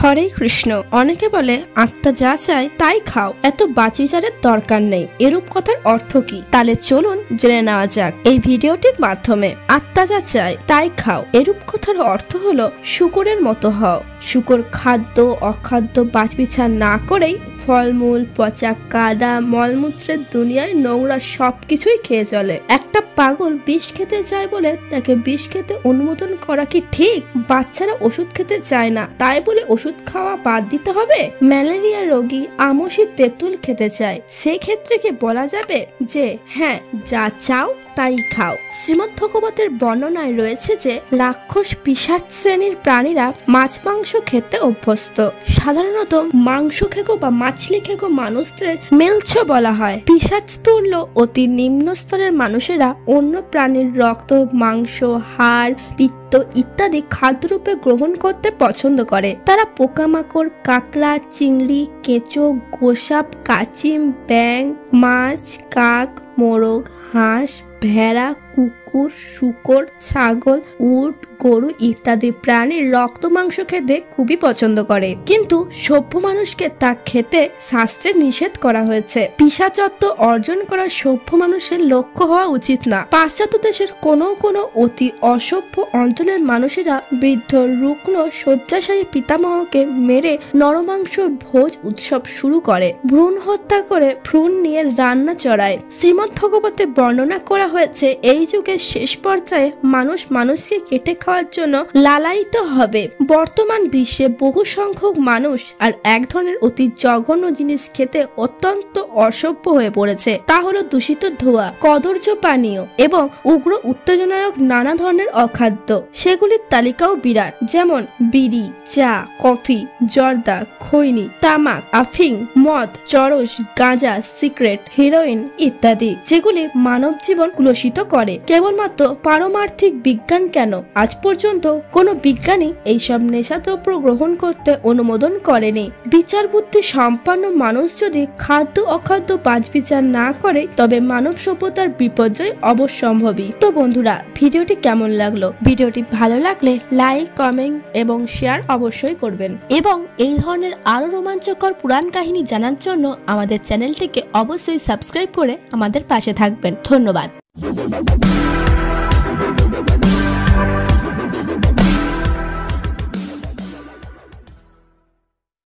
হরে কৃষ্ণ। অনেকে বলে আত্মা যা চায় তাই খাও, এত বাচিচারের দরকার নেই। এরূপ কথার অর্থ কি? তাহলে চলুন জেনে নেওয়া যাক এই ভিডিওটির মাধ্যমে। আত্মা যা চায় তাই খাও, এরূপ কথার অর্থ হলো শুকরের মতো হও। শুকর খাদ্য অখাদ্য বাছবিচার না করেই ফলমূল, পচা কাদা, মলমূত্রের দুনিয়ায় নোংরা সবকিছুই খেয়ে চলে। একটা পাগল বিষ খেতে চায় বলে তাকে বিষ খেতে অনুমোদন করা কি ঠিক? বাচ্চারা ওষুধ খেতে চায় না, তাই বলে ওষুধ খাওয়া বাদ দিতে হবে? ম্যালেরিয়া রোগী আমসি তেঁতুল খেতে চায়, সেই ক্ষেত্রে কি বলা যাবে যে হ্যাঁ যা চাও তাই খাও? শ্রীমদ্ ভাগবতের বর্ণনায় রয়েছে যে রাক্ষস পিশাচ শ্রেণীর প্রাণীরা মাছ মাংস খেতে অভ্যস্ত। সাধারণত মাংস খেকো বা মাছলি খেকো মানুষদের মেলছ বলা হয়। পিশাচ তুল্য অতি নিম্ন স্তরের মানুষেরা অন্য প্রাণীর রক্ত, মাংস, হাড়, পিত্ত ইত্যাদি খাদ্যরূপে গ্রহণ করতে পছন্দ করে। তারা পোকামাকড়, কাকড়া, চিংড়ি, কেঁচো, গোসাপ, কাচিম, ব্যাঙ, মাছ, কাক, মোরগ, হাঁস, ভেড়া, কুকুর, শূকর, ছাগল, উট, গরু ইত্যাদি প্রাণীর রক্ত মাংস খেতে খুবই পছন্দ করে। কিন্তু সভ্য মানুষকে তা খেতে শাস্ত্রে নিষেধ করা হয়েছে। পিশাচত্ব অর্জন করা সভ্য মানুষের লক্ষ্য হওয়া উচিত না। পাশ্চাত্য দেশের কোনো অতি অসভ্য অঞ্চলের মানুষেরা বৃদ্ধ রুগ্ন শয্যাশায়ী পিতামহকে মেরে নরমাংসর ভোজ উৎসব শুরু করে। ভ্রূণ হত্যা করে ভ্রূণ নিয়ে রান্না চড়ায়। শ্রীমদ্ ভাগবতে বর্ণনা করা হয়েছে এই যুগের শেষ পর্যায়ে মানুষ মানুষকে কেটে খাওয়ার জন্য লালায়িত হবে। বর্তমান বিশ্বে বহু সংখ্যক মানুষ আর এক ধরনের অতি জঘন্য জিনিস খেতে অত্যন্ত অসভ্য হয়ে পড়েছে। তা হলো দূষিত ধোঁয়া, কদর্য পানীয় এবং উগ্র উত্তেজনায়ক নানা ধরনের অখাদ্য। সেগুলির তালিকাও বিরাট, যেমন বিড়ি, চা, কফি, জর্দা, খৈনি, তামাক, আফিং, মদ, চরস, গাঁজা, সিগারেট, হেরোইন ইত্যাদি, যেগুলি মানব জীবন কুলসিত করে। কেবলমাত্র পারমার্থিক বিজ্ঞান কেন, আজ পর্যন্ত কোনো বিজ্ঞানী এইসব নেশাদ্রব্য গ্রহণ করতে অনুমোদন করেনি। বিচার বুদ্ধি সম্পন্ন মানুষ যদি খাদ্য অখাদ্য বাছবিচার না করে তবে মানব সভ্যতার বিপর্যয় অবশ্যম্ভাবী। তো বন্ধুরা, ভিডিওটি কেমন লাগলো? ভিডিওটি ভালো লাগলে লাইক, কমেন্ট এবং শেয়ার অবশ্যই করবেন। এবং এই ধরনের আরো রোমাঞ্চকর পুরাণ কাহিনী জানার জন্য আমাদের চ্যানেলটিকে অবশ্যই সাবস্ক্রাইব করে আমাদের পাশে থাকবেন। ধন্যবাদ।